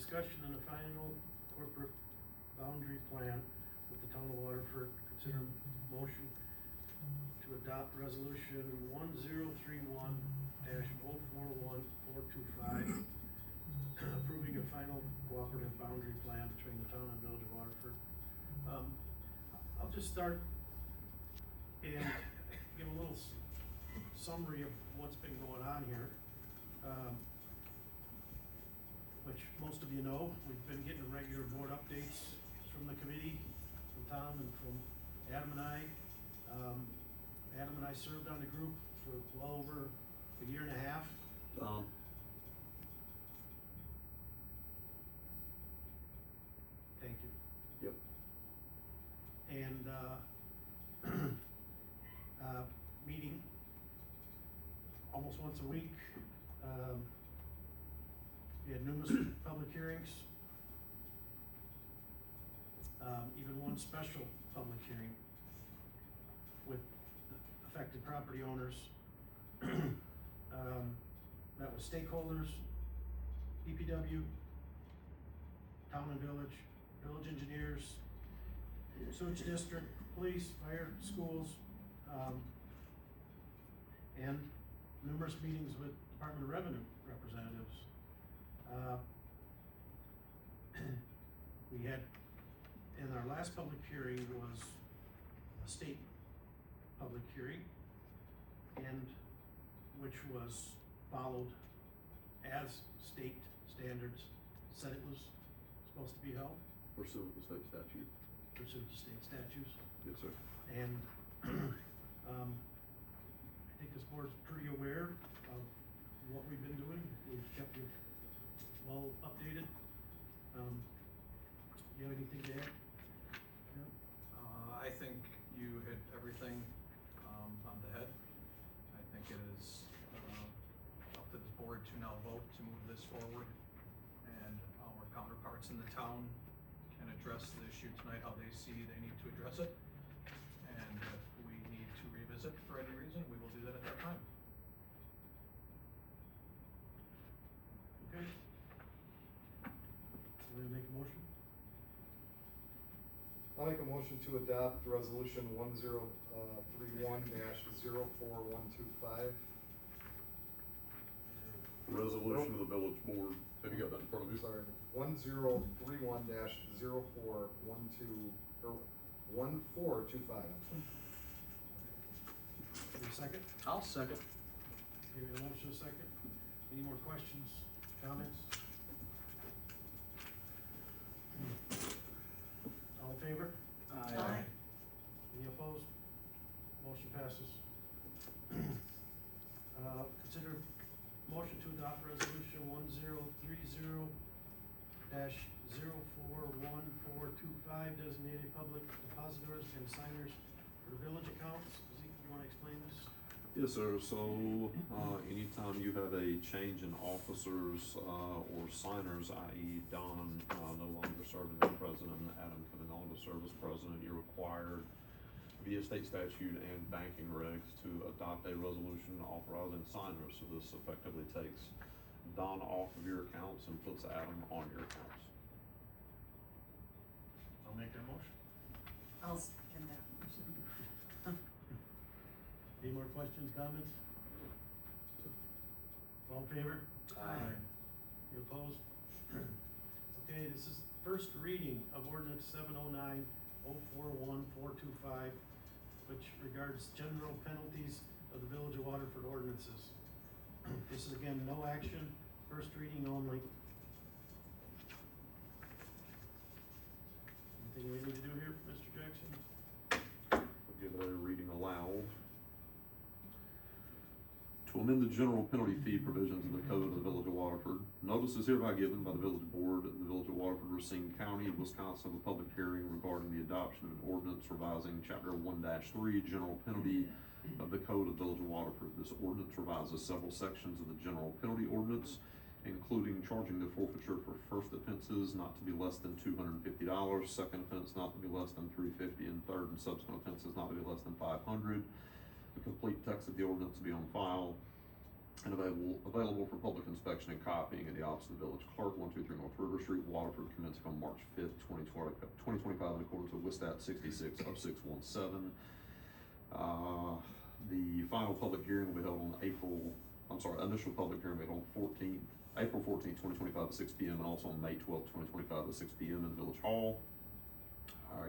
discussion on the final corporate boundary plan with the town of Waterford. Consider motion to adopt resolution 1031-041425, approving a final cooperative boundary plan between the town and Village of Waterford. I'll just start and give a little summary of what's been going on here. Which most of you know, we've been getting regular board updates from the committee, from Tom and from Adam and I. Adam and I served on the group for well over a year and a half. Thank you. Yep. And meeting almost once a week. We had numerous public hearings, even one special public hearing with affected property owners. Met with stakeholders, DPW, town and village engineers, sewage district, police, fire, schools, and numerous meetings with Department of Revenue representatives. We had, in our last public hearing was a state public hearing, and which was followed as state standards said it was supposed to be held. Pursuant to state statute. Pursuant to state statutes. Yes, sir. And I think this board's pretty aware of what we've been doing. We've kept you well updated. You have anything to add? No? I think you hit everything on the head. I think it is up to the board to now vote to move this forward, and our counterparts in the town can address the issue tonight how they see they need to address it. And if we need to revisit for any reason, we will do that at that time. Okay. Will you make a motion? I'll make a motion to adopt resolution 1031-04125. Resolution of the village board. Have you got that in front of you? Sorry, 1031-0412 or 1425. Any second? I'll second. Okay, we have a motion, a second. Any more questions, comments? All in favor? Aye. Any opposed? Motion passes. Consider motion to adopt resolution 1030-041425, designated public depositories and signers for the village accounts. Zeke, you wanna explain this? Yes, sir. So, anytime you have a change in officers, or signers, i.e. Don, no longer serving as president, and Adam coming on to serve as president, you're required via state statute and banking regs to adopt a resolution authorizing signers. So this effectively takes Don off of your accounts and puts Adam on your accounts. I'll make that motion. I'll second that motion. Any more questions, comments? All in favor? Aye. You opposed? Okay, this is first reading of ordinance 709-041425, which regards general penalties of the Village of Waterford Ordinances. This is again, no action, first reading only. Anything we need to do here, Mr. Jackson? We'll give it a reading aloud. To amend the general penalty fee provisions of the Code of the Village of Waterford, notice is hereby given by the Village Board of the Village of Waterford, Racine County, Wisconsin, of a public hearing regarding the adoption of an ordinance revising Chapter 1-3 General Penalty of the Code of the Village of Waterford. This ordinance revises several sections of the General Penalty Ordinance, including charging the forfeiture for first offenses not to be less than $250, second offense not to be less than $350, and third and subsequent offenses not to be less than $500. The complete text of the ordinance will be on file and available for public inspection and copying in the office of the village clerk, 123 North River Street, Waterford, commencing on March 5th, 2025, in accordance with Stat 66 of 617. The final public hearing will be held on initial public hearing will be held on April 14th, 2025 at 6 p.m. and also on May 12th, 2025 at 6 p.m. in the Village Hall,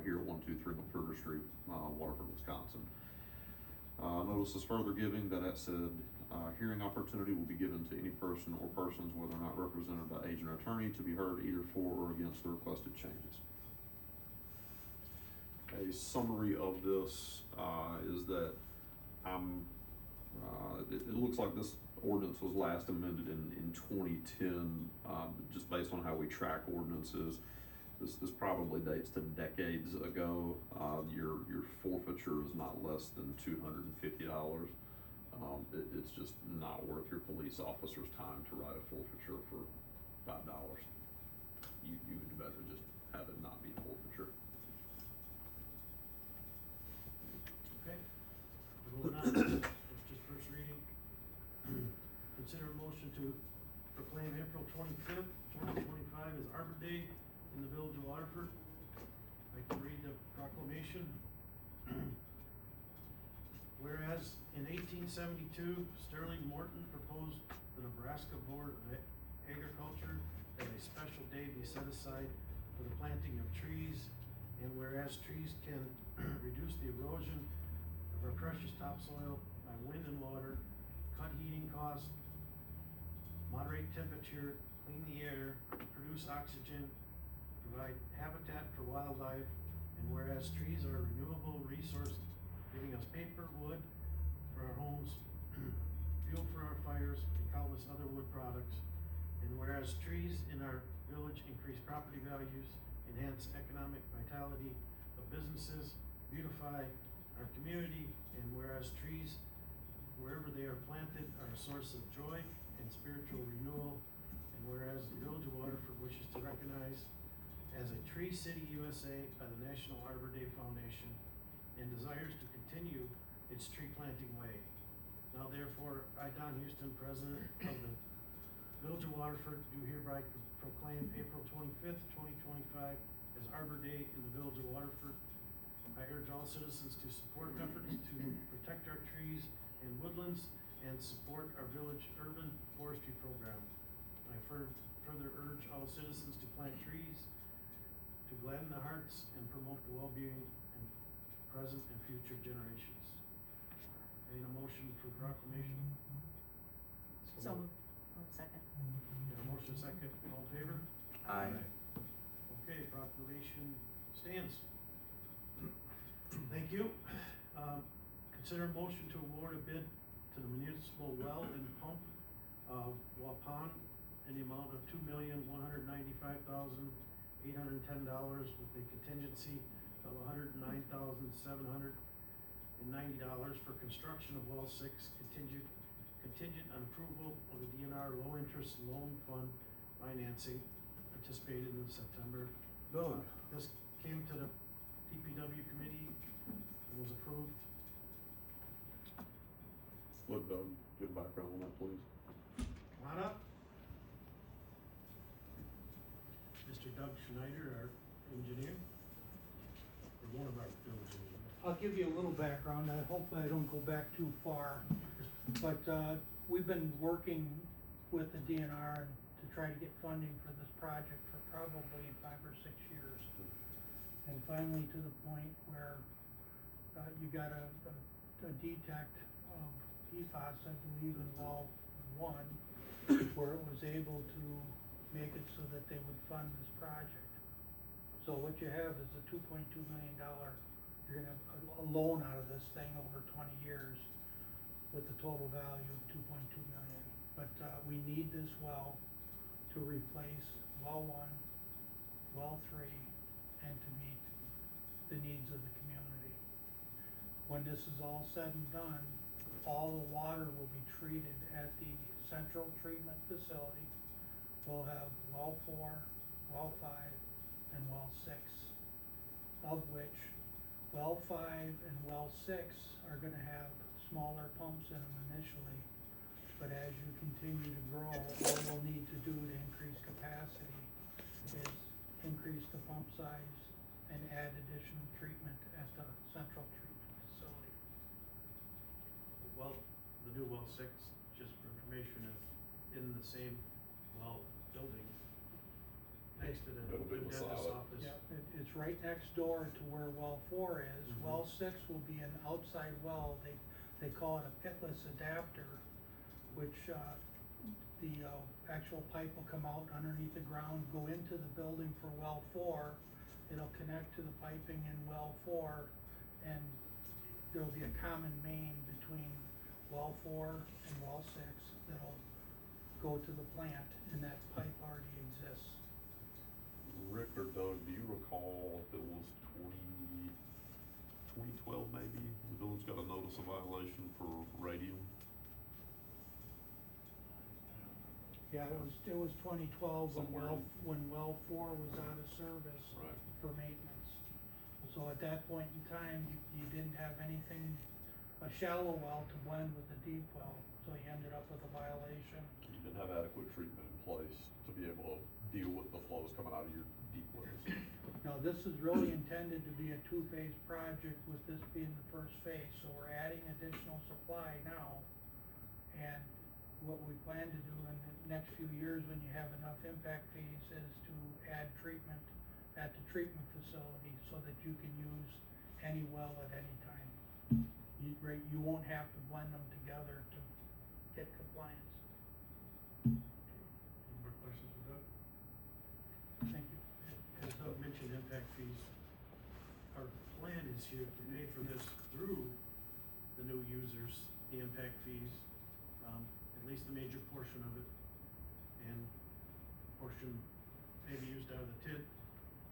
here at 123 North River Street, Waterford, Wisconsin. Notice is further giving that said hearing opportunity will be given to any person or persons, whether or not represented by agent or attorney, to be heard either for or against the requested changes. A summary of this is that it looks like this ordinance was last amended in 2010, just based on how we track ordinances. This probably dates to decades ago. Your forfeiture is not less than $250. It's just not worth your police officer's time to write a forfeiture for $5. You would better just have it not be forfeiture. Okay, moving on, it's just first reading. Consider a motion to proclaim April 25th, 2025 as Arbor Day in the Village of Waterford. I can read the proclamation. Whereas in 1872, Sterling Morton proposed the Nebraska Board of Agriculture that a special day be set aside for the planting of trees, and whereas trees can reduce the erosion of our precious topsoil by wind and water, cut heating costs, moderate temperature, clean the air, produce oxygen, provide habitat for wildlife, and whereas trees are a renewable resource, giving us paper, wood for our homes, fuel for our fires, and countless other wood products, and whereas trees in our village increase property values, enhance economic vitality of businesses, beautify our community, and whereas trees, wherever they are planted, are a source of joy and spiritual renewal, and whereas the Village of Waterford wishes to recognize as a Tree City USA by the National Arbor Day Foundation, and desires to continue its tree planting way. Now therefore, I, Don Houston, President of the Village of Waterford, do hereby proclaim April 25th, 2025 as Arbor Day in the Village of Waterford. I urge all citizens to support efforts to protect our trees and woodlands and support our village urban forestry program. I further urge all citizens to plant trees to gladden the hearts and promote the well-being and present and future generations. Any motion for proclamation? So moved. Second. Got a motion second, all in favor? Aye. Okay, proclamation stands. Thank you. Consider a motion to award a bid to the municipal well and pump of Waupun in the amount of $2,195,810 with a contingency of $109,790 for construction of well 6 contingent on approval of the DNR low interest loan fund financing anticipated in September. Done. This came to the DPW committee and was approved. Let Doug give background on that, please. Come on up. Mr. Doug Schneider, our engineer, or one of our village engineers. I'll give you a little background, hopefully I don't go back too far. But we've been working with the DNR to try to get funding for this project for probably 5 or 6 years. And finally to the point where you got a detect of PFAS, I believe, in well 1, where it was able to make it so that they would fund this project. So what you have is a $2.2 million, you're gonna have a loan out of this thing over 20 years with a total value of $2.2 million. But we need this well to replace well 1, well 3, and to meet the needs of the community. When this is all said and done, all the water will be treated at the central treatment facility. We'll have well 4, well 5, and well 6, of which well 5 and well 6 are gonna have smaller pumps in them initially but as you continue to grow, all we'll need to do to increase capacity is increase the pump size and add additional treatment at the central treatment facility. Well, the new well six, just for information, is in the same well building next to the It'll be dentist's beside it. office. It's right next door to where well 4 is. Mhm. Well 6 will be an outside well, they call it a pitless adapter, which, the actual pipe will come out underneath the ground, go into the building for well 4. It'll connect to the piping in well 4, and there'll be a common main between well 4 and well 6 that'll go to the plant, and that pipe already exists. Rick or Doug, do you recall if it was 2012 maybe, the village got a notice of violation for radium? Yeah, it was 2012 Somewhere. when well 4 was out of service Right. for maintenance. So at that point in time, you didn't have anything, a shallow well to blend with the deep well, so you ended up with a violation. You didn't have adequate treatment in place to be able to deal with the flows coming out of your deep wells. Now, this is really intended to be a two-phase project, with this being the first phase, so we're adding additional supply now. And what we plan to do in the next few years, when you have enough impact fees, is to add treatment at the treatment facility so that you can use any well at any time. You won't have to blend them together to get compliance. Any more questions for Doug? Thank you. As Doug mentioned, impact fees, our plan is here to pay for this through the new users, the impact fees, at least the major portion of it, and portion may be used out of the TID.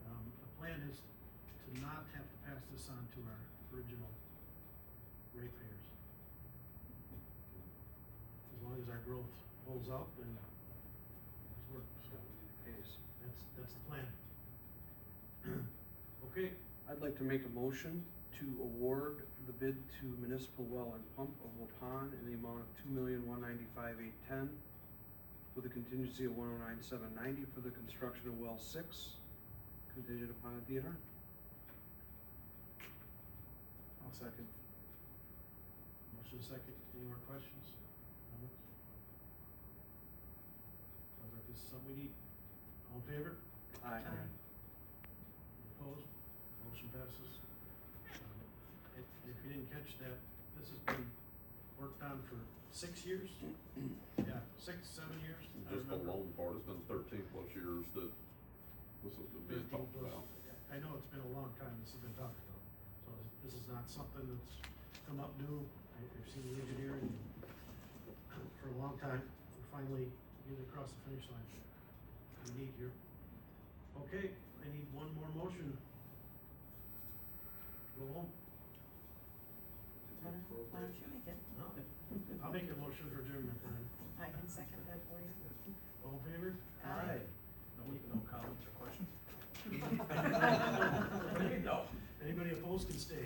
The plan is to not have to pass this on to our original ratepayers. As long as our growth holds up and this works, so Case. that's the plan. Okay, I'd like to make a motion to award the bid to Municipal Well and Pump of Waupun in the amount of $2,195,810 with a contingency of $109,790 for the construction of well 6, contingent upon a DNR. I'll second. motion second, any more questions? Comments? Sounds like this is something we need. All in favor? Aye. Opposed? Motion passes. If you didn't catch that, this has been worked on for 6 years? Yeah, 6, 7 years? I Just the remember. loan part, it's been 13 plus years that this has been being 13 talked plus. about. I know it's been a long time this has been talked about, so this is not something that's come up new. I've seen the engineering for a long time. We finally get it across the finish line. We need here. Okay, I need one more motion. Go home. Why don't you make it? No. I'll make a motion for adjournment then. I can second that for you. All in favor? Aye. No comments or questions? Anybody opposed can stay.